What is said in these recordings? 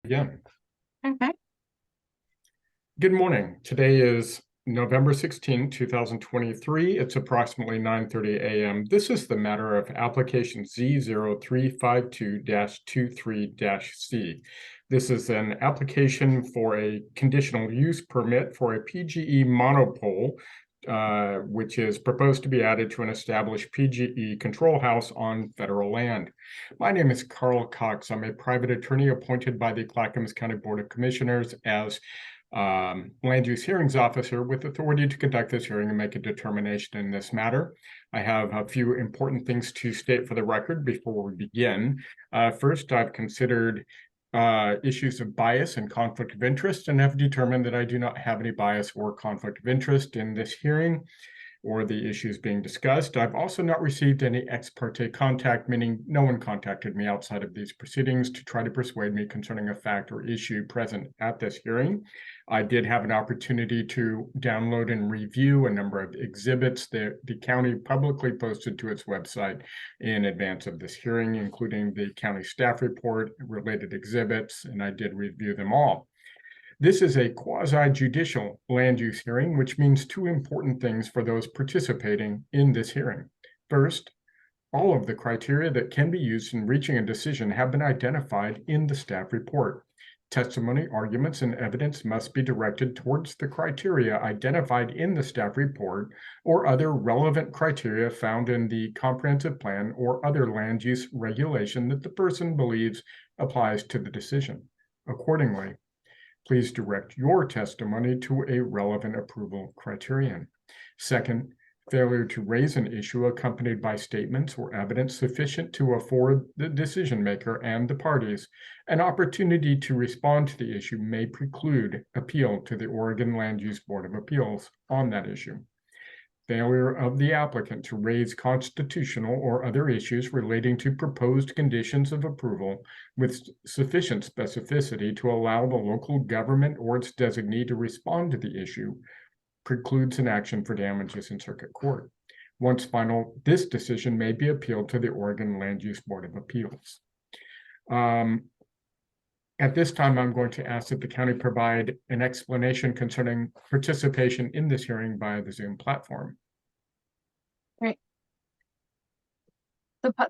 begin. Okay. Good morning. Today is November 16, 2023. It's approximately 9:30 a.m. This is the matter of application Z0352-23-C. This is an application for a conditional use permit for a PGE monopole, which is proposed to be added to an established PGE control house on federal land. My name is Carl Cox. I'm a private attorney appointed by the Clackamas County Board of Commissioners as land use hearings officer with authority to conduct this hearing and make a determination in this matter. I have a few important things to state for the record before we begin. First, I've considered issues of bias and conflict of interest and have determined that I do not have any bias or conflict of interest in this hearing or the issues being discussed. I've also not received any ex parte contact, meaning no one contacted me outside of these proceedings to try to persuade me concerning a fact or issue present at this hearing. I did have an opportunity to download and review a number of exhibits that the county publicly posted to its website in advance of this hearing, including the county staff report, related exhibits, and I did review them all. This is a quasi-judicial land use hearing, which means two important things for those participating in this hearing. First, all of the criteria that can be used in reaching a decision have been identified in the staff report. Testimony, arguments, and evidence must be directed towards the criteria identified in the staff report or other relevant criteria found in the comprehensive plan or other land use regulation that the person believes applies to the decision. Accordingly, please direct your testimony to a relevant approval criterion. Second, failure to raise an issue accompanied by statements or evidence sufficient to afford the decision maker and the parties an opportunity to respond to the issue may preclude appeal to the Oregon Land Use Board of Appeals on that issue. Failure of the applicant to raise constitutional or other issues relating to proposed conditions of approval with sufficient specificity to allow the local government or its designee to respond to the issue precludes an action for damages in circuit court. Once final, this decision may be appealed to the Oregon Land Use Board of Appeals. At this time, I'm going to ask that the county provide an explanation concerning participation in this hearing via the Zoom platform. Great.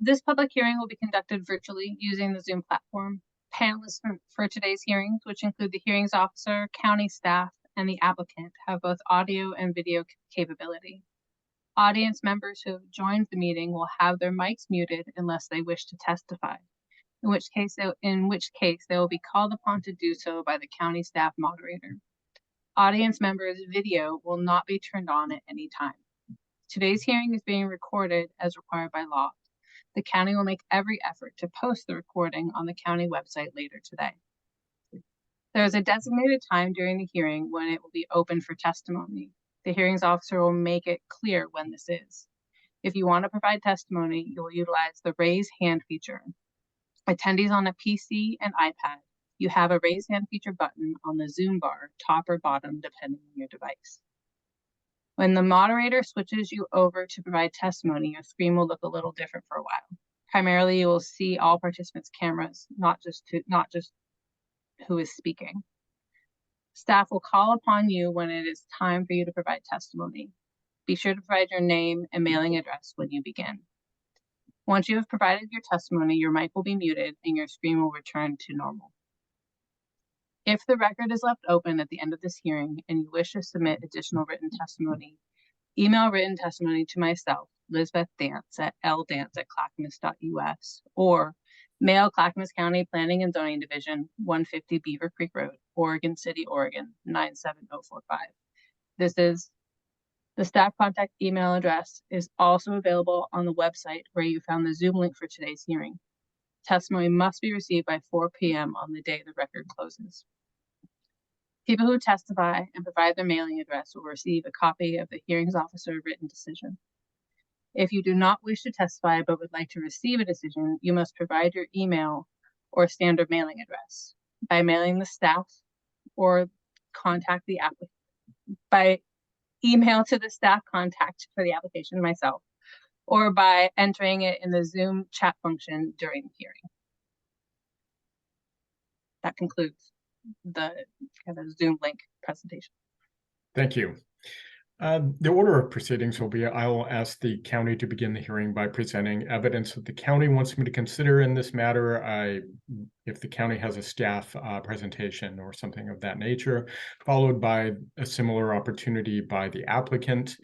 This public hearing will be conducted virtually using the Zoom platform. Panelists for today's hearings, which include the hearings officer, county staff, and the applicant, have both audio and video capability. Audience members who have joined the meeting will have their mics muted unless they wish to testify, in which case they will be called upon to do so by the county staff moderator. Audience members' video will not be turned on at any time. Today's hearing is being recorded as required by law. The county will make every effort to post the recording on the county website later today. There is a designated time during the hearing when it will be open for testimony. The hearings officer will make it clear when this is. If you want to provide testimony, you will utilize the raise hand feature. Attendees on a PC and iPad, you have a raise hand feature button on the Zoom bar, top or bottom, depending on your device. When the moderator switches you over to provide testimony, your screen will look a little different for a while. Primarily, you will see all participants' cameras, not just who is speaking. Staff will call upon you when it is time for you to provide testimony. Be sure to provide your name and mailing address when you begin. Once you have provided your testimony, your mic will be muted and your screen will return to normal. If the record is left open at the end of this hearing and you wish to submit additional written testimony, email written testimony to myself, Lisbeth Dance, at ldance@clackamas.us, or mail Clackamas County Planning and Zoning Division, 150 Beaver Creek Road, Oregon City, Oregon, 97045. The staff contact email address is also available on the website where you found the Zoom link for today's hearing. Testimony must be received by 4 p.m. on the day the record closes. People who testify and provide their mailing address will receive a copy of the hearings officer written decision. If you do not wish to testify but would like to receive a decision, you must provide your email or standard mailing address by mailing the staff or contact the applicant by email to the staff contact for the application, myself, or by entering it in the Zoom chat function during the hearing. that concludes the kind of Zoom link presentation. Thank you. The order of proceedings will be, I will ask the county to begin the hearing by presenting evidence that the county wants me to consider in this matter. If the county has a staff presentation or something of that nature, followed by a similar opportunity by the applicant.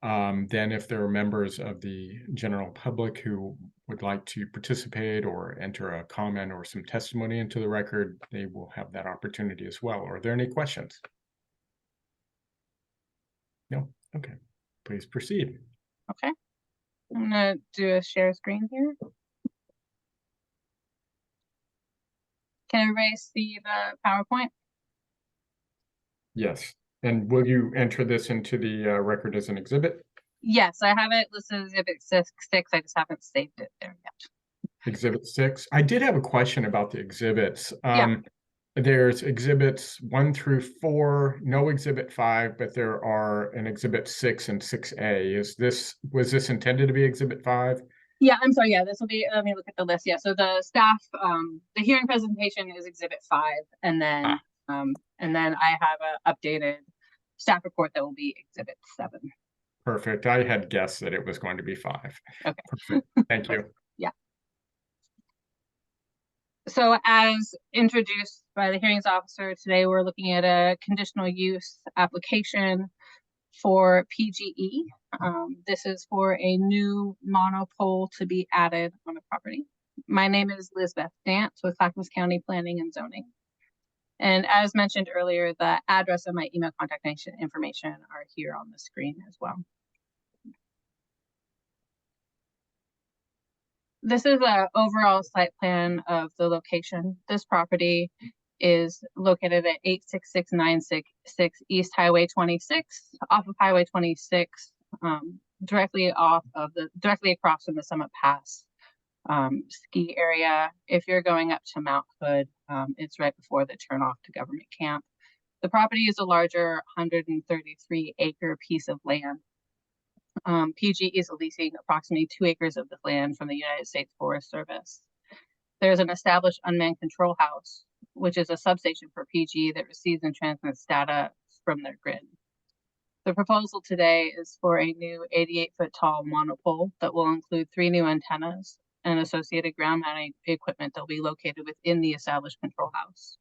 Then if there are members of the general public who would like to participate or enter a comment or some testimony into the record, they will have that opportunity as well. Are there any questions? No? Okay. Please proceed. Okay. I'm gonna do a share screen here. Can everybody see the PowerPoint? Yes. And will you enter this into the record as an exhibit? Yes, I have it listed as exhibit 6. I just haven't saved it there yet. Exhibit 6. I did have a question about the exhibits. Yeah. There's exhibits 1 through 4, no exhibit 5, but there are an exhibit 6 and 6A. Was this intended to be exhibit 5? Yeah, I'm sorry. Yeah, this will be, let me look at the list. Yeah, so the staff, the hearing presentation is exhibit 5, and then I have an updated staff report that will be exhibit 7. Perfect. I had guessed that it was going to be 5. Okay. Perfect. Thank you. Yeah. So as introduced by the hearings officer, today we're looking at a conditional use application for PGE. This is for a new monopole to be added on the property. My name is Lisbeth Dance with Clackamas County Planning and Zoning. And as mentioned earlier, the address and my email contact information are here on the screen as well. This is an overall site plan of the location. This property is located at 86696 East Highway 26, off of Highway 26, directly across from the Summit Pass ski area. If you're going up to Mount Hood, it's right before the turnoff to Government Camp. The property is a larger 133-acre piece of land. PGE is leasing approximately 2 acres of the land from the United States Forest Service. There's an established unmanned control house, which is a substation for PGE that receives and transmits data from their grid. The proposal today is for a new 88-foot tall monopole that will include 3 new antennas and associated ground mounting equipment that will be located within the established control house.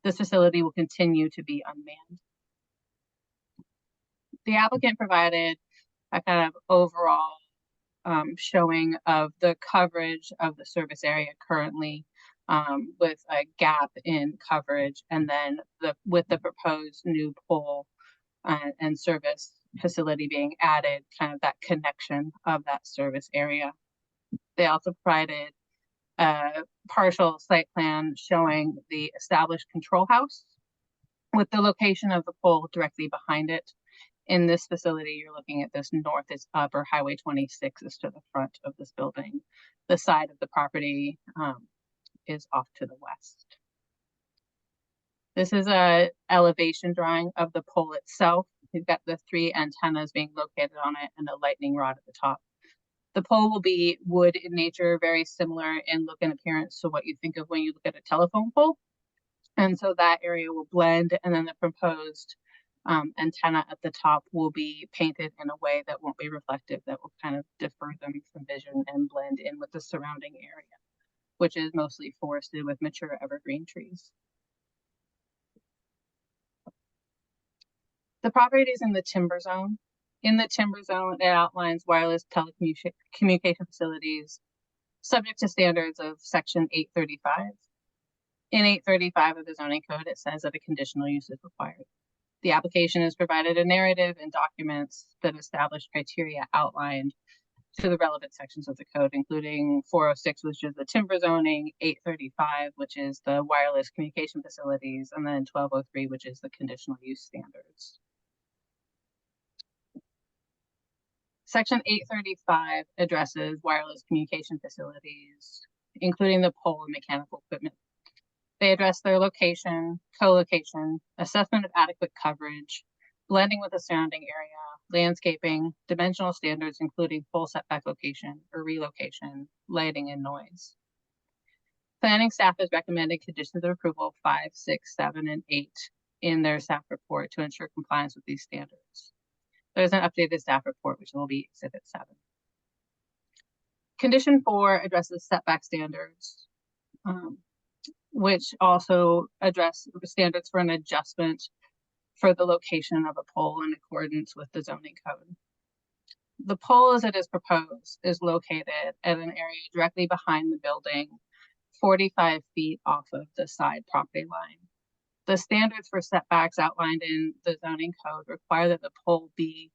This facility will continue to be unmanned. The applicant provided a kind of overall showing of the coverage of the service area currently, with a gap in coverage, and then with the proposed new pole and service facility being added, kind of that connection of that service area. They also provided a partial site plan showing the established control house with the location of the pole directly behind it. In this facility, you're looking at this north is up, or Highway 26 is to the front of this building. The side of the property is off to the west. This is a elevation drawing of the pole itself. We've got the 3 antennas being located on it and a lightning rod at the top. The pole will be wood in nature, very similar in look and appearance to what you think of when you look at a telephone pole. And so that area will blend, and then the proposed antenna at the top will be painted in a way that won't be reflective, that will kind of defer them from vision and blend in with the surrounding area, which is mostly forested with mature evergreen trees. The property is in the timber zone. In the timber zone, it outlines wireless telecommunication facilities subject to standards of Section 835. In 835 of the zoning code, it says that a conditional use is required. The application has provided a narrative and documents that establish criteria outlined to the relevant sections of the code, including 406, which is the timber zoning, 835, which is the wireless communication facilities, and then 1203, which is the conditional use standards. Section 835 addresses wireless communication facilities, including the pole and mechanical equipment. They address their location, co-location, assessment of adequate coverage, blending with the surrounding area, landscaping, dimensional standards, including pole setback location or relocation, lighting, and noise. Planning staff has recommended conditions of approval 5, 6, 7, and 8 in their staff report to ensure compliance with these standards. There's an updated staff report, which will be Exhibit 7. Condition 4 addresses setback standards, which also address standards for an adjustment for the location of a pole in accordance with the zoning code. The pole as it is proposed is located at an area directly behind the building, 45 feet off of the side property line. The standards for setbacks outlined in the zoning code require that the pole be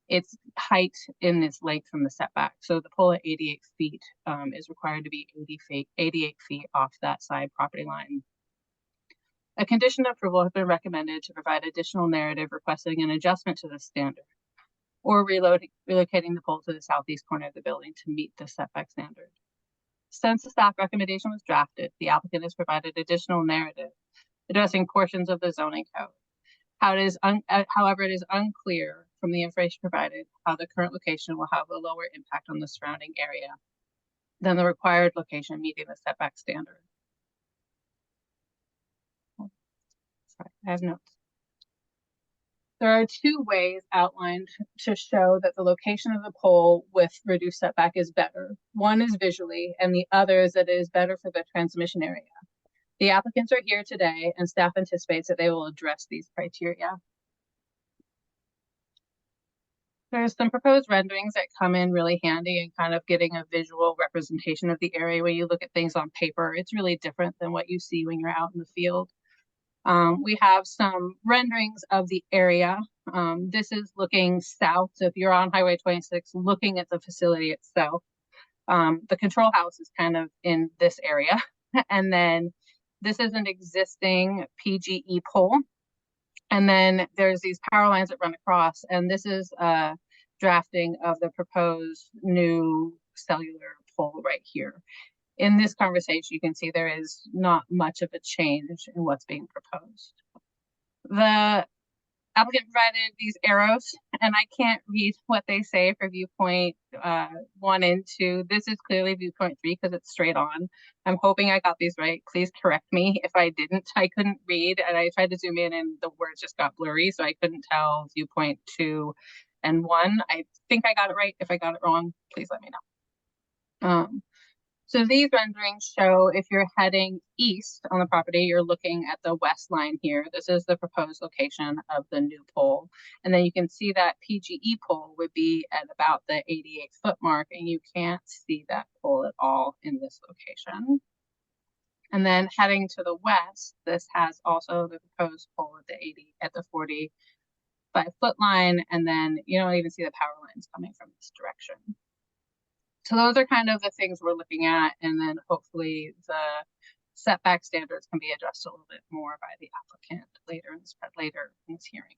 its height in its length from the setback. So the pole at 88 feet is required to be 88 feet off that side property line. A condition of approval has been recommended to provide additional narrative requesting an adjustment to the standard or relocating the pole to the southeast corner of the building to meet the setback standard. Since the staff recommendation was drafted, the applicant has provided additional narrative addressing portions of the zoning code. However, it is unclear from the information provided how the current location will have a lower impact on the surrounding area than the required location meeting the setback standard. Sorry, I have notes. There are 2 ways outlined to show that the location of the pole with reduced setback is better. One is visually, and the other is that it is better for the transmission area. The applicants are here today, and staff anticipates that they will address these criteria. There's some proposed renderings that come in really handy in kind of getting a visual representation of the area. When you look at things on paper, it's really different than what you see when you're out in the field. We have some renderings of the area. This is looking south. So if you're on Highway 26, looking at the facility itself, the control house is kind of in this area. And then this is an existing PGE pole. And then there's these power lines that run across. And this is a drafting of the proposed new cellular pole right here. In this conversation, you can see there is not much of a change in what's being proposed. The applicant provided these arrows, and I can't read what they say for viewpoint 1 and 2. This is clearly viewpoint 3 because it's straight on. I'm hoping I got these right. Please correct me if I didn't. I couldn't read, and I tried to zoom in, and the words just got blurry, so I couldn't tell viewpoint 2 and 1. I think I got it right. If I got it wrong, please let me know. So these renderings show if you're heading east on the property, you're looking at the west line here. This is the proposed location of the new pole. And then you can see that PGE pole would be at about the 88-foot mark, and you can't see that pole at all in this location. And then heading to the west, this has also the proposed pole at the 45-foot line, and then you don't even see the power lines coming from this direction. So those are kind of the things we're looking at, and then hopefully the setback standards can be addressed a little bit more by the applicant later in this hearing.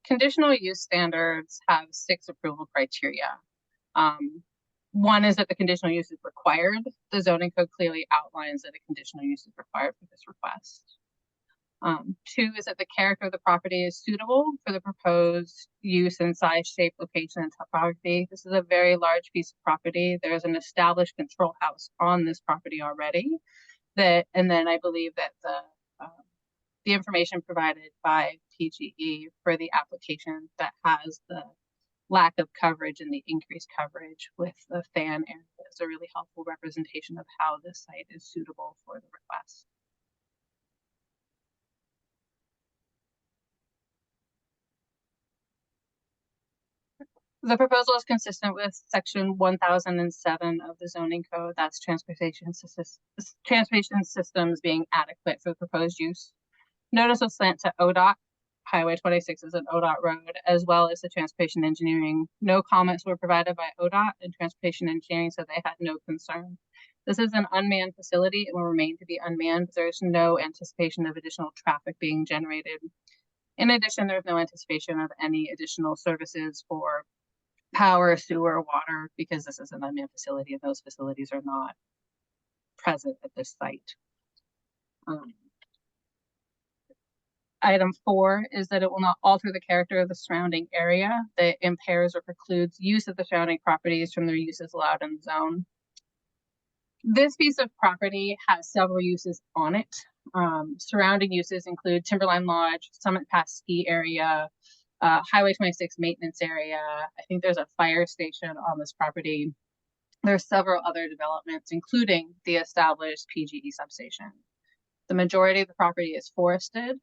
Conditional use standards have 6 approval criteria. One is that the conditional use is required. The zoning code clearly outlines that a conditional use is required for this request. 2 is that the character of the property is suitable for the proposed use in size, shape, location, and topography. This is a very large piece of property. There's an established control house on this property already. And then I believe that the information provided by PGE for the application that has the lack of coverage and the increased coverage with the fan area is a really helpful representation of how this site is suitable for the request. The proposal is consistent with section 1007 of the zoning code. That's transportation systems being adequate for the proposed use. Notice was sent to ODOT. Highway 26 is an ODOT road, as well as the transportation engineering. No comments were provided by ODOT, and transportation engineering said they had no concern. This is an unmanned facility. It will remain to be unmanned. There's no anticipation of additional traffic being generated. In addition, there's no anticipation of any additional services for power, sewer, water, because this is an unmanned facility and those facilities are not present at this site. Item 4 is that it will not alter the character of the surrounding area that impairs or precludes use of the surrounding properties from their uses allowed in the zone. This piece of property has several uses on it. Surrounding uses include Timberline Lodge, Summit Pass ski area, Highway 26 maintenance area. I think there's a fire station on this property. There's several other developments, including the established PGE substation. The majority of the property is forested.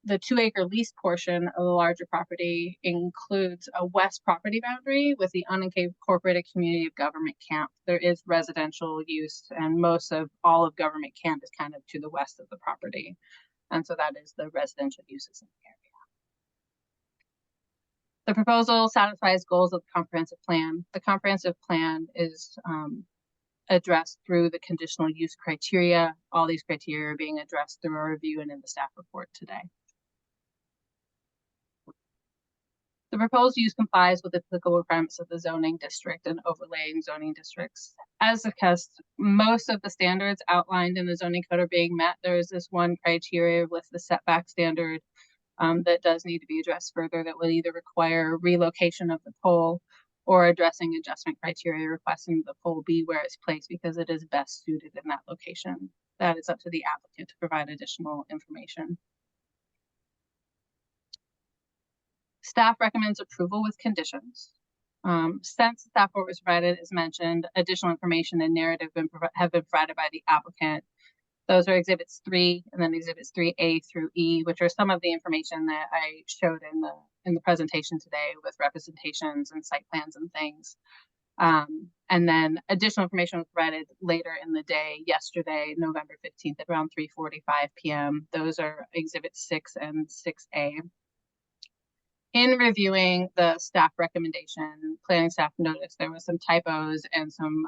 The 2-acre lease portion of the larger property includes a west property boundary with the unincorporated community of Government Camp. There is residential use, and most of all of Government Camp is kind of to the west of the property. And so that is the residential uses in the area. The proposal satisfies goals of the comprehensive plan. The comprehensive plan is addressed through the conditional use criteria. All these criteria are being addressed through a review and in the staff report today. The proposed use complies with the applicable requirements of the zoning district and overlaying zoning districts. As discussed, most of the standards outlined in the zoning code are being met. There is this one criteria with the setback standard that does need to be addressed further, that will either require relocation of the pole or addressing adjustment criteria requesting the pole be where it's placed because it is best suited in that location. That is up to the applicant to provide additional information. Staff recommends approval with conditions. Since the staff report was provided, as mentioned, additional information and narrative have been provided by the applicant. Those are exhibits 3 and then exhibits 3A through E, which are some of the information that I showed in the presentation today with representations and site plans and things. And then additional information was provided later in the day, yesterday, November 15th at around 3:45 p.m. Those are exhibits 6 and 6A. In reviewing the staff recommendation, planning staff noticed there was some typos and some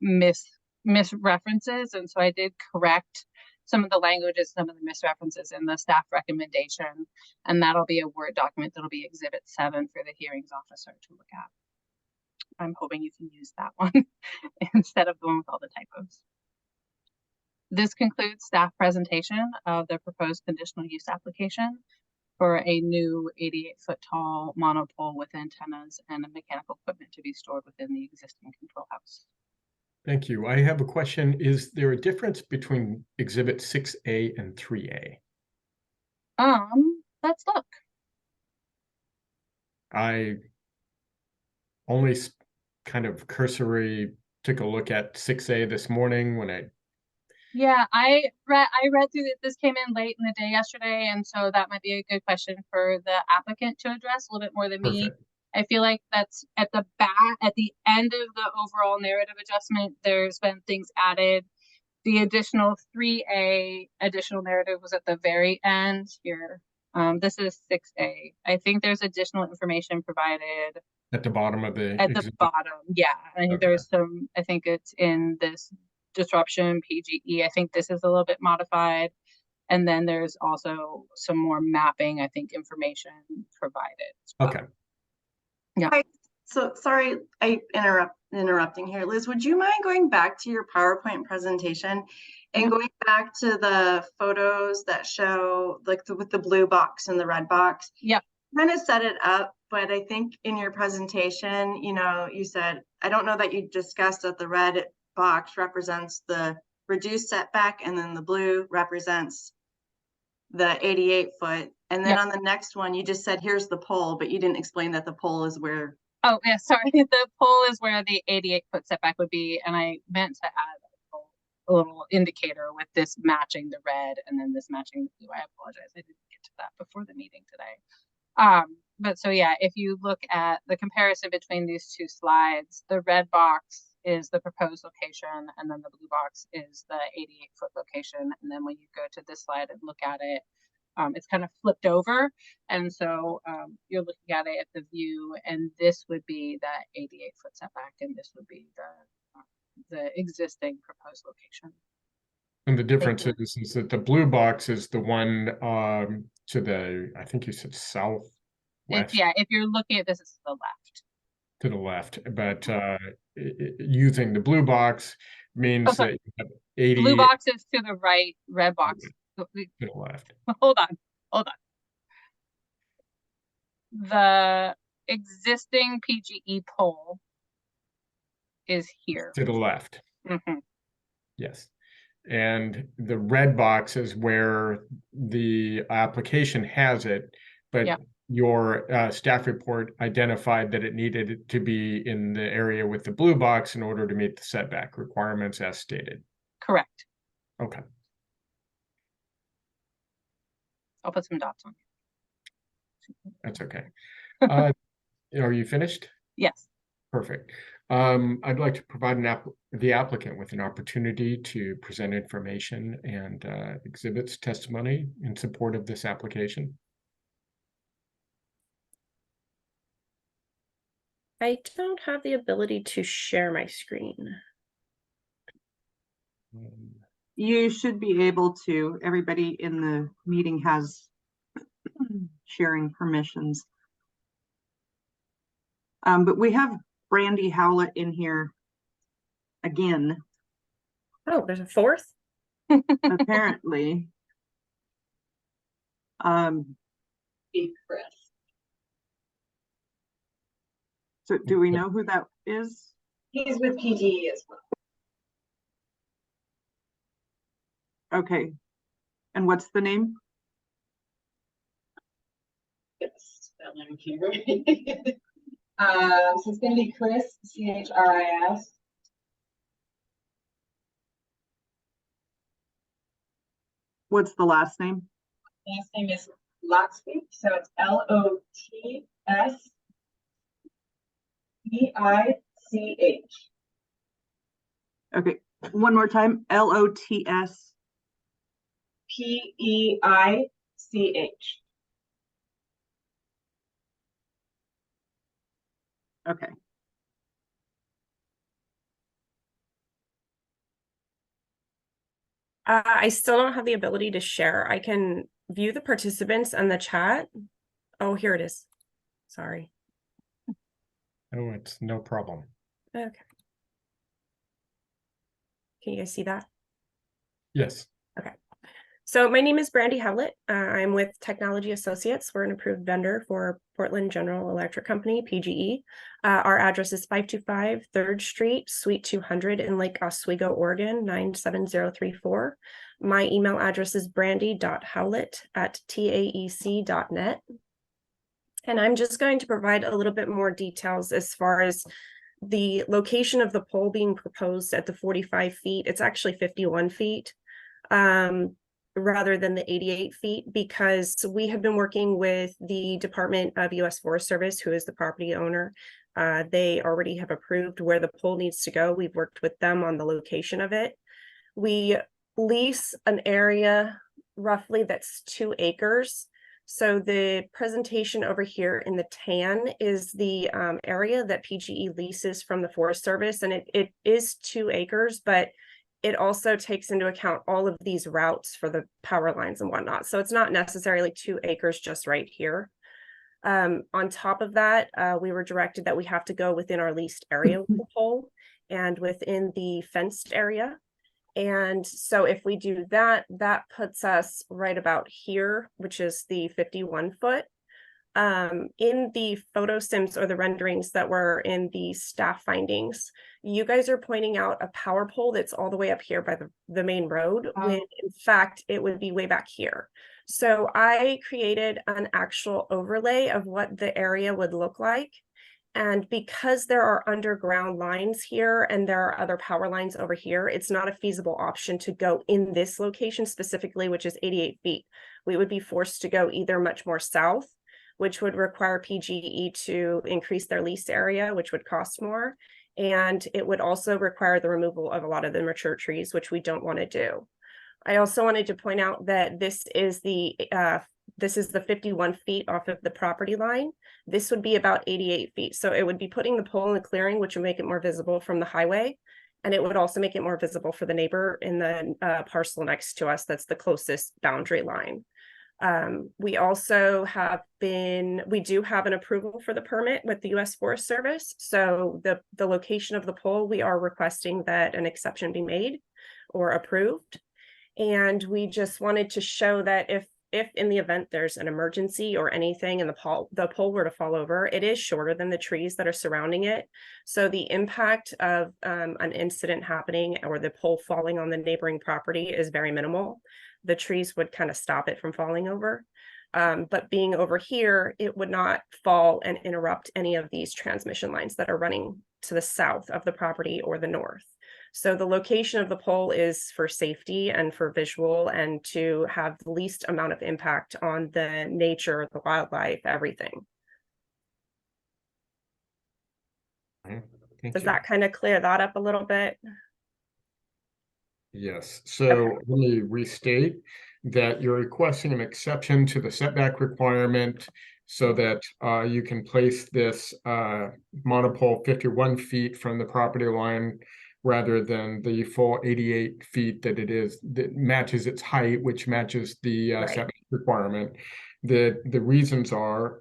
misreferences, and so I did correct some of the languages, some of the misreferences in the staff recommendation, and that'll be a Word document that'll be exhibit 7 for the hearings officer to look at. I'm hoping you can use that one instead of the one with all the typos. This concludes staff presentation of the proposed conditional use application for a new 88-foot tall monopole with antennas and mechanical equipment to be stored within the existing control house. Thank you. I have a question. Is there a difference between exhibit 6A and 3A? Let's look. I only kind of cursory took a look at 6A this morning when I read through it. This came in late in the day yesterday, and so that might be a good question for the applicant to address a little bit more than me. I feel like that's at the end of the overall narrative adjustment. There's been things added. The additional 3A additional narrative was at the very end here. This is 6A. I think there's additional information provided at the bottom of the exhibit. Bottom. Yeah, I think there's some. I think it's in this disruption PGE. I think this is a little bit modified, and then there's also some more mapping, I think, information provided. Okay. Yeah. Hi. So sorry, I interrupting here. Liz, would you mind going back to your PowerPoint presentation and going back to the photos that show like with the blue box and the red box? Yeah. Kind of set it up, but I think in your presentation, you said, I don't know that you discussed that the red box represents the reduced setback and then the blue represents the 88-foot. And then on the next one, you just said, here's the pole, but you didn't explain that the pole is where. Oh, yeah, sorry. The pole is where the 88-foot setback would be. And I meant to add a little indicator with this matching the red and then this matching the blue. I apologize. I didn't get to that before the meeting today. But so, yeah, if you look at the comparison between these two slides, the red box is the proposed location, and then the blue box is the 88-foot location. And then when you go to this slide and look at it, it's kind of flipped over. And so you're looking at it at the view, and this would be that 88-foot setback, and this would be the existing proposed location. And the difference is that the blue box is the one to the, I think you said southwest. Yeah, if you're looking at this, it's to the left. To the left, but using the blue box means that you have 80. Blue box is to the right, red box to the left. Hold on. The existing PGE pole is here. To the left. Mhm. Yes. And the red box is where the application has it, but Yeah. your staff report identified that it needed to be in the area with the blue box in order to meet the setback requirements as stated. Correct. Okay. I'll put some dots on. That's okay. Are you finished? Yes. Perfect. I'd like to provide the applicant with an opportunity to present information and exhibits testimony in support of this application. I don't have the ability to share my screen. You should be able to. Everybody in the meeting has sharing permissions. But we have Brandy Howlett in here again, Oh, there's a fourth? apparently. Chris. So do we know who that is? He's with PGE as well. Okay. And what's the name? It's spelling here. So it's gonna be Chris, C-H-R-I-S. What's the last name? Last name is Lotspeich, so it's L-O-T-S-E-I-C-H. Okay. One more time. L-O-T-S. P-E-I-C-H. Okay. I still don't have the ability to share. I can view the participants and the chat. Oh, here it is. Sorry. Oh, it's no problem. Okay. Can you guys see that? Yes. Okay. So my name is Brandy Howlett. I'm with Technology Associates. We're an approved vendor for Portland General Electric Company, PGE. Our address is 525 3rd Street, Suite 200 in Lake Oswego, Oregon, 97034. My email address is brandy.howlett@taec.net. And I'm just going to provide a little bit more details as far as the location of the pole being proposed at the 45 feet. It's actually 51 feet. Rather than the 88 feet, because we have been working with the Department of U.S. Forest Service, who is the property owner. They already have approved where the pole needs to go. We've worked with them on the location of it. We lease an area roughly that's 2 acres. So the presentation over here in the tan is the area that PGE leases from the Forest Service, and it is 2 acres, but it also takes into account all of these routes for the power lines and whatnot. So it's not necessarily 2 acres just right here. On top of that, we were directed that we have to go within our leased area with the pole and within the fenced area. And so if we do that, that puts us right about here, which is the 51 foot. In the photo sims or the renderings that were in the staff findings, you guys are pointing out a power pole that's all the way up here by the main road, when in fact it would be way back here. So I created an actual overlay of what the area would look like. And because there are underground lines here and there are other power lines over here, it's not a feasible option to go in this location specifically, which is 88 feet. We would be forced to go either much more south, which would require PGE to increase their lease area, which would cost more. And it would also require the removal of a lot of the mature trees, which we don't want to do. I also wanted to point out that this is the 51 feet off of the property line. This would be about 88 feet. So it would be putting the pole in the clearing, which would make it more visible from the highway. And it would also make it more visible for the neighbor in the parcel next to us. That's the closest boundary line. We also we do have an approval for the permit with the U.S. Forest Service. So the location of the pole, we are requesting that an exception be made or approved. And we just wanted to show that if if in the event there's an emergency or anything and the pole were to fall over, it is shorter than the trees that are surrounding it. So the impact of an incident happening or the pole falling on the neighboring property is very minimal. The trees would kind of stop it from falling over. But being over here, it would not fall and interrupt any of these transmission lines that are running to the south of the property or the north. So the location of the pole is for safety and for visual and to have the least amount of impact on the nature, the wildlife, everything. Okay, thank Does you. that kind of clear that up a little bit? Yes, so let me restate that you're requesting an exception to the setback requirement so that you can place this monopole 51 feet from the property line rather than the full 88 feet that it is, that matches its height, which matches the Right. setback requirement. The reasons are,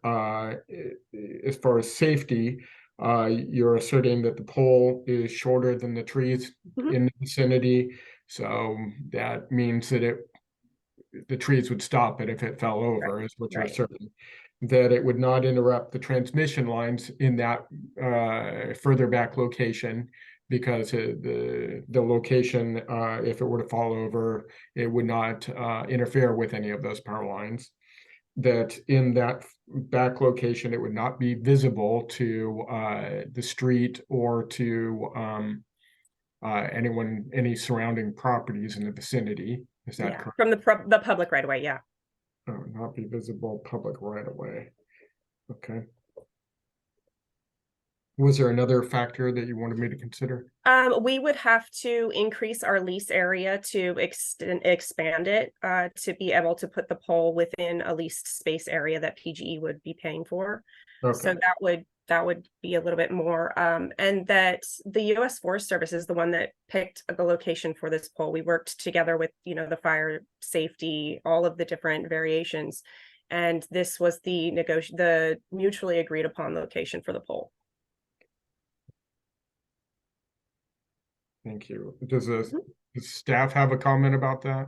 as far as safety, you're asserting that the pole is shorter than the trees Mhm. in the vicinity. So that means that the trees would stop it if it fell over, is what you're right. asserting. That it would not interrupt the transmission lines in that further back location, because the location, if it were to fall over, it would not interfere with any of those power lines. That in that back location, it would not be visible to the street or to any surrounding properties in the vicinity. Is that Yeah, correct? from the public right away, yeah. Oh, not be visible public right away. Okay. Was there another factor that you wanted me to consider? We would have to increase our lease area to expand it to be able to put the pole within a leased space area that PGE would be paying for. So Okay, that would be a little bit more. And that the U.S. Forest Service is the one that picked the location for this pole. We worked together with, the fire safety, all of the different variations, and this was the mutually agreed upon location for the pole. thank you. Does the staff have a comment about that?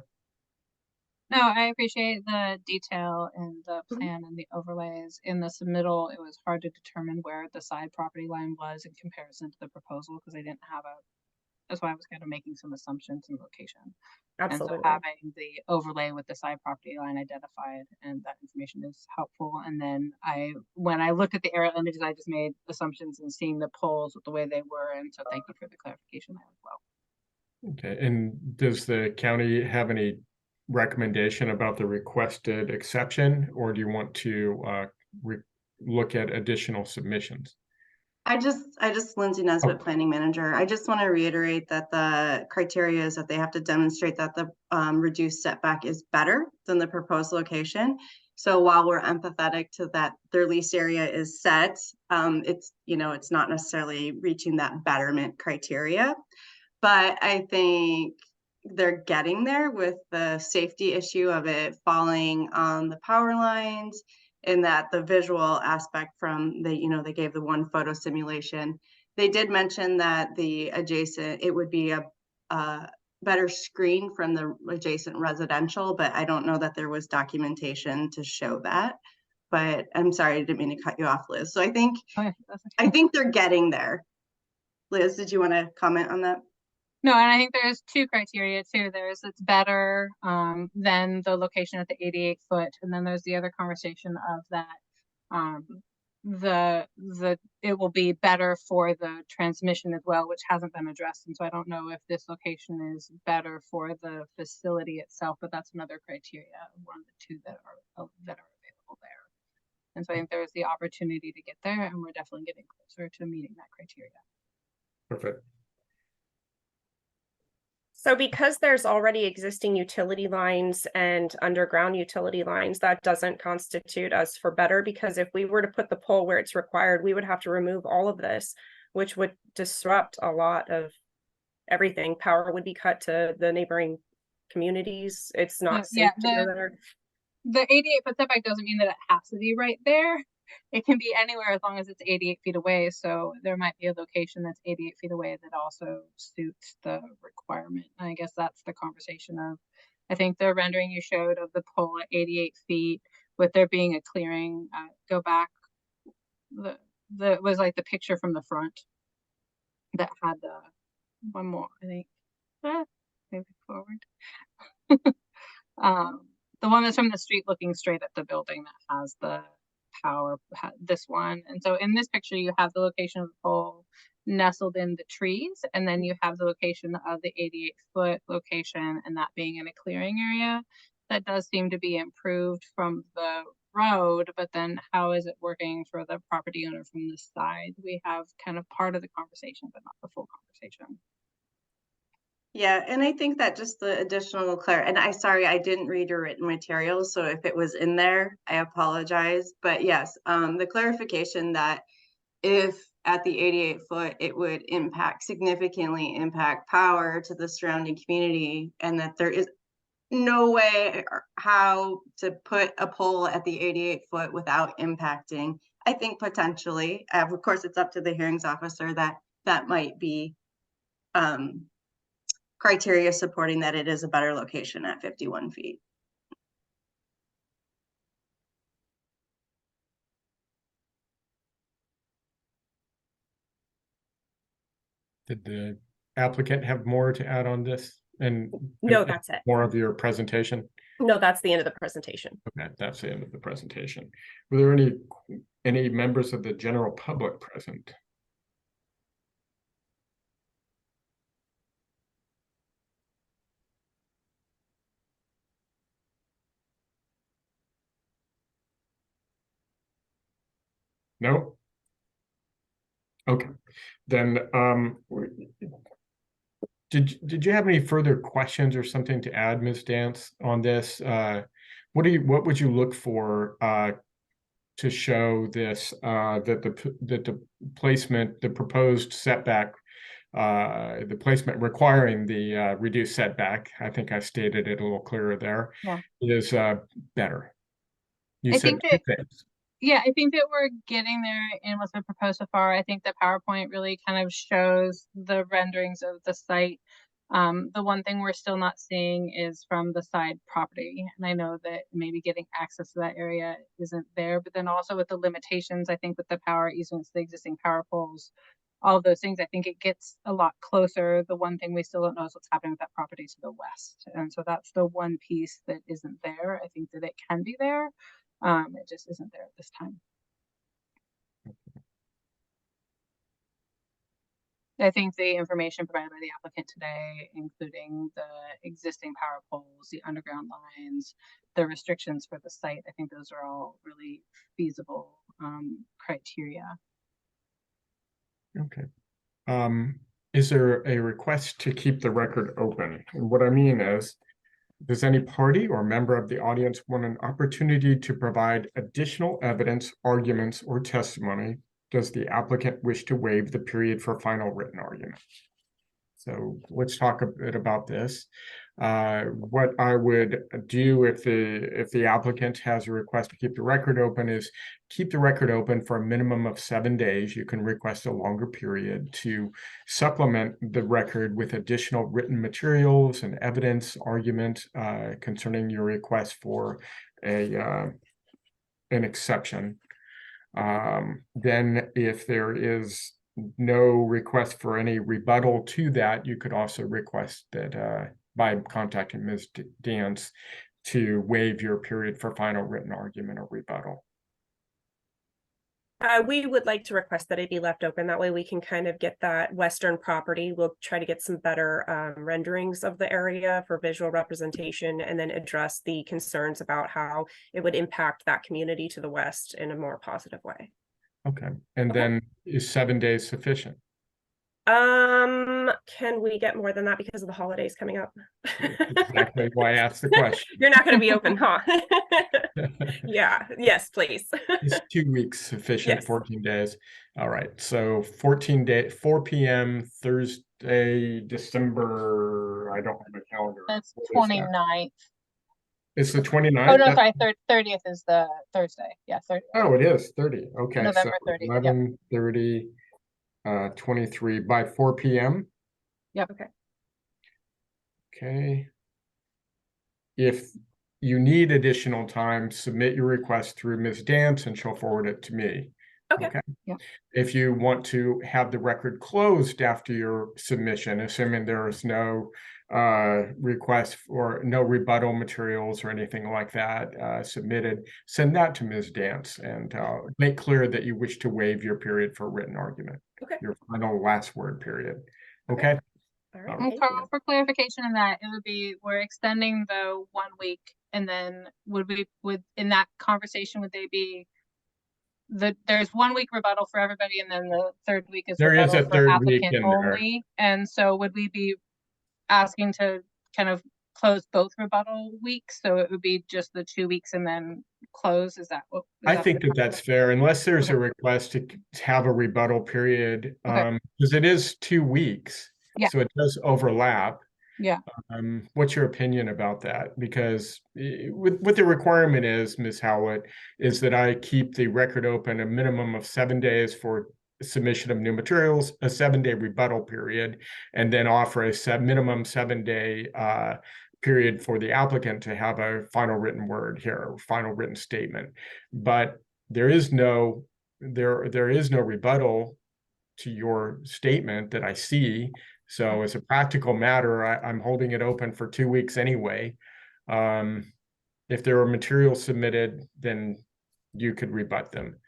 No, I appreciate the detail and the Mhm. plan and the overlays. In the submittal, it was hard to determine where the side property line was in comparison to the proposal because they didn't have that's why I was kind of making some assumptions in location. And so Absolutely. having the overlay with the side property line identified and that information is helpful. And then when I looked at the aerial images, I just made assumptions and seeing the poles the way they were. And so thank you for the clarification there as well. Okay, and does the county have any recommendation about the requested exception, or do you want to look at additional submissions? I just Lindsay Nesbitt, Oh. planning manager. I just want to reiterate that the criteria is that they have to demonstrate that the reduced setback is better than the proposed location. So while we're empathetic to that, their lease area is set, it's not necessarily reaching that betterment criteria. But I think they're getting there with the safety issue of it falling on the power lines, and that the visual aspect from they gave the one photo simulation. They did mention that it would be a better screen from the adjacent residential, but I don't know that there was documentation to show that. But I'm sorry, I didn't mean to cut you off, Liz. So I think Okay, that's okay. I think they're getting there. Liz, did you want to comment on that? No, and I think there's two criteria too. There's it's better than the location at the 88 foot, and then there's the other conversation of that it will be better for the transmission as well, which hasn't been addressed. And so I don't know if this location is better for the facility itself, but that's another criteria, one of the two that are available there. And so I think there's the opportunity to get there, and we're definitely getting closer to meeting that criteria. Perfect. So because there's already existing utility lines and underground utility lines, that doesn't constitute us for better, because if we were to put the pole where it's required, we would have to remove all of this, which would disrupt a lot of everything. Power would be cut to the neighboring communities. It's not safe to go there. The 88 foot setback doesn't mean that it has to be right there. It can be anywhere as long as it's 88 feet away. So there might be a location that's 88 feet away that also suits the requirement. And I guess that's the conversation of, I think the rendering you showed of the pole at 88 feet with there being a clearing, go back, the was like the picture from the front that had the one more, I think. Maybe forward. The one that's from the street looking straight at the building that has the power, this one. And so in this picture, you have the location of the pole nestled in the trees, and then you have the location of the 88-foot location, and that being in a clearing area. That does seem to be improved from the road, but then how is it working for the property owner from the side? We have kind of part of the conversation, but not the full conversation. Yeah, and I think that just the additional and sorry, I didn't read your written materials, so if it was in there, I apologize. But yes, the clarification that if at the 88-foot, it would significantly impact power to the surrounding community, and that there is no way or how to put a pole at the 88-foot without impacting. I think potentially, of course, it's up to the hearings officer that might be criteria supporting that it is a better location at 51 feet. Did the applicant have more to add on this? And No, that's it. more of your presentation? No, that's the end of the presentation. Okay, that's the end of the presentation. Were there any members of the general public present? No? Okay, then did you have any further questions or something to add, Ms. Dance, on this? What would you look for to show this that the placement, the proposed setback, the placement requiring the reduced setback, I think I stated it a little clearer there, is better? You said two things. Yeah, I think that we're getting there in what's been proposed so far. I think the PowerPoint really kind of shows the renderings of the site. The one thing we're still not seeing is from the side property. And I know that maybe getting access to that area isn't there, but then also with the limitations, I think with the power easements, the existing power poles, all of those things, I think it gets a lot closer. The one thing we still don't know is what's happening with that property to the west. And so that's the one piece that isn't there. I think that it can be there. It just isn't there at this time. I think the information provided by the applicant today, including the existing power poles, the underground lines, the restrictions for the site, I think those are all really feasible criteria. Okay. Is there a request to keep the record open? And what I mean is, does any party or member of the audience want an opportunity to provide additional evidence, arguments, or testimony? Does the applicant wish to waive the period for final written argument? So let's talk a bit about this. What I would do if the applicant has a request to keep the record open is keep the record open for a minimum of 7 days. You can request a longer period to supplement the record with additional written materials and evidence, argument concerning your request for an exception. Then if there is no request for any rebuttal to that, you could also request that by contacting Ms. Dance to waive your period for final written argument or rebuttal. We would like to request that it be left open. That way we can kind of get that western property. We'll try to get some better renderings of the area for visual representation, and then address the concerns about how it would impact that community to the west in a more positive way. Okay, and then is 7 days sufficient? Can we get more than that because of the holidays coming up? Exactly why I asked the question. You're not going to be open, huh? Yeah, yes, please. Is 2 weeks sufficient? Yes. 14 days. All right, so 14 day, 4 p.m. Thursday, December, I don't have a calendar. That's What is that? 29th. It's the 29th? Oh, no, sorry, 30th is the Thursday. Yeah, 30th. Oh, it is 30. Okay, November so 30th, 11:30, 23 by 4 p.m. Yep. Okay. Okay. if you need additional time, submit your request through Ms. Dance and she'll forward it to me. Okay. Yeah. If you want to have the record closed after your submission, assuming there is no request or no rebuttal materials or anything like that submitted, send that to Ms. Dance and make clear that you wish to waive your period for written argument. Okay. Your final last word period. Okay. Okay. All right. And And Thank Carl, you. for clarification on that, it would be, we're extending the 1 week, and then in that conversation, would they be there's 1 week rebuttal for everybody, and then the third week is there is rebuttal a for third week applicant in there. only? And so would we be asking to kind of close both rebuttal weeks? So it would be just the 2 weeks and then close? Is that what? I think that that's fair, unless there's Okay. a request to have a rebuttal period, Okay. because it is 2 weeks. Yeah. So it does overlap. Yeah. What's your opinion about that? Because what the requirement is, Ms. Howlett, is that I keep the record open a minimum of 7 days for submission of new materials, a 7-day rebuttal period, and then offer a minimum 7-day period for the applicant to have a final written word here, final written statement. But there is no rebuttal to your statement that I see. So as a practical matter, I'm holding it open for 2 weeks anyway. If there are materials submitted, then you could rebut them.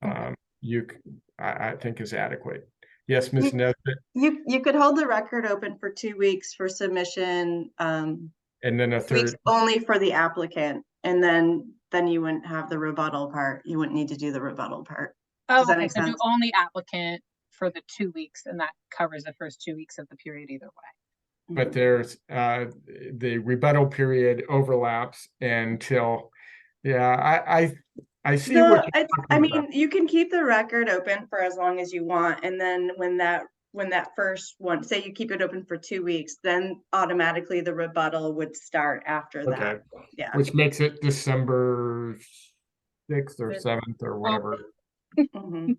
I think is adequate. Yes, Ms. Nesbitt. You could hold the record open for 2 weeks for submission, And then a 2 weeks third. only for the applicant, and then you wouldn't have the rebuttal part. You wouldn't need to do the rebuttal part. Oh, Does that okay. make So do sense? only applicant for the 2 weeks, and that covers the first 2 weeks of the period either way. But there's the rebuttal period overlaps until, yeah, I see what you're I talking about. mean, you can keep the record open for as long as you want, and then when that first one, say you keep it open for 2 weeks, then automatically the rebuttal would start after Okay. that. Yeah. Which makes it December 6th or Good. 7th or whatever. Mhm.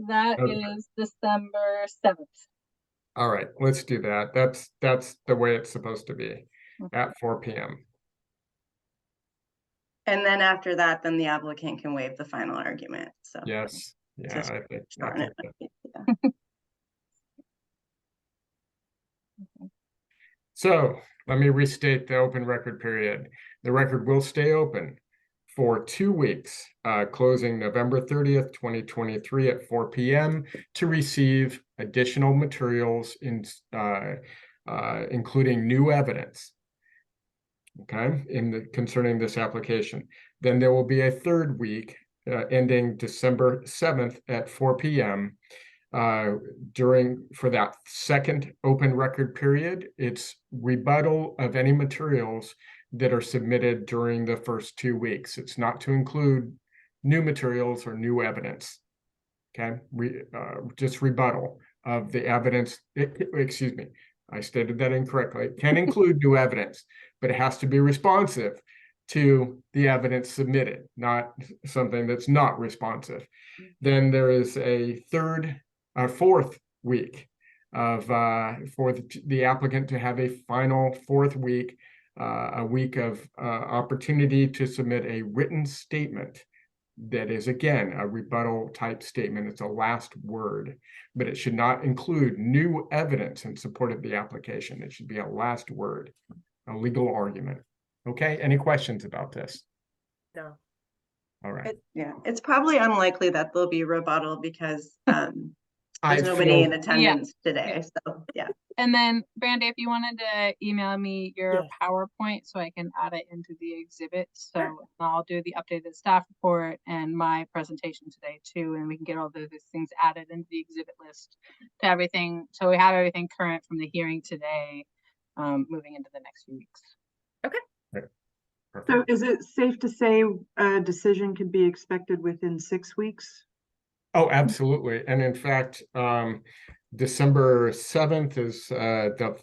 That Okay. is December 7th. All right, let's do that. That's the way it's supposed to be Okay. at 4 p.m. And then after that, then the applicant can waive the final argument. So Yes. Yeah, Just I think shorten it. that- Yeah. So let me restate the open record period. The record will stay open for 2 weeks, closing November 30th, 2023 at 4 p.m. to receive additional materials including new evidence. Okay, concerning this application. Then there will be a third week ending December 7th at 4 p.m. For that second open record period. It's rebuttal of any materials that are submitted during the first 2 weeks. It's not to include new materials or new evidence. Okay, just rebuttal of the evidence. Excuse me, I stated that incorrectly. It can include new evidence, but it has to be responsive to the evidence submitted, not something that's not responsive. Then there is a fourth week of for the applicant to have a final fourth week, a week of opportunity to submit a written statement that is, again, a rebuttal type statement. It's a last word, but it should not include new evidence in support of the application. It should be a last word, a legal argument. Okay, any questions about this? No. All right. It's probably unlikely that there'll be rebuttal because there's nobody in attendance today. So yeah. And then Brandy, if you wanted to email me your Yes. PowerPoint so I can add it into the exhibit. So I'll do the updated staff report and my presentation today too, and we can get all those things added into the exhibit list to everything. So we have everything current from the hearing today, moving into the next few weeks. Okay. Perfect. So is it safe to say a decision could be expected within 6 weeks? Oh, absolutely. And in fact, December 7th is the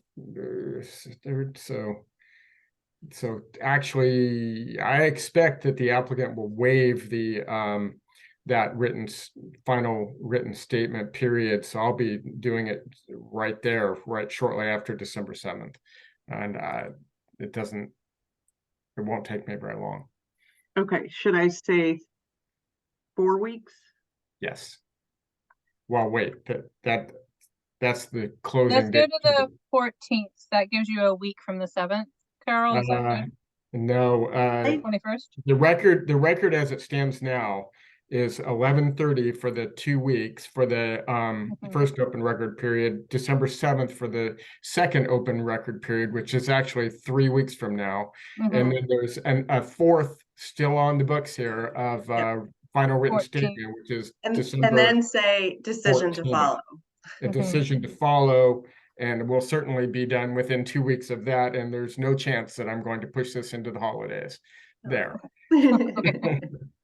third. So actually, I expect that the applicant will waive the that final written statement period. So I'll be doing it right there, right shortly after December 7th. And it doesn't, It won't take me very long. Okay, should I say 4 weeks? Yes. Well, wait, that's the Let's closing go date. to the 14th. That gives you a week from the 7th. Carol, is that good? No, 21st? the record as it stands now is 11/30 for the 2 weeks for the first open record period, December 7th for the second open record period, which is actually 3 weeks from now. And then there's a fourth still on the books here of final written 14th. statement, which is And December then say decision to 14th. follow. A decision to follow, and we'll certainly be done within 2 weeks of that. And there's no chance that I'm going to push this into the holidays. There.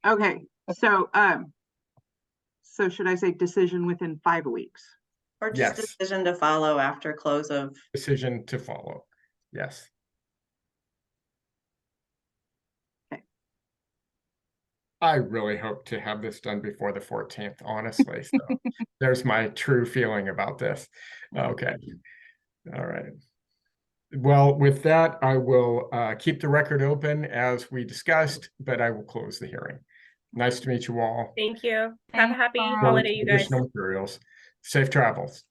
Okay, so so should I say decision within 5 weeks? Or just Yes. decision to follow after close of. Decision to follow. Yes. Okay. I really hope to have this done before the 14th, honestly. So there's my true feeling about this. Okay. All right. Well, with that, I will keep the record open as we discussed, but I will close the hearing. Nice to meet you all. Thank you. Have a Thanks, happy Carl. holiday, you guys. Additional materials. Safe travels.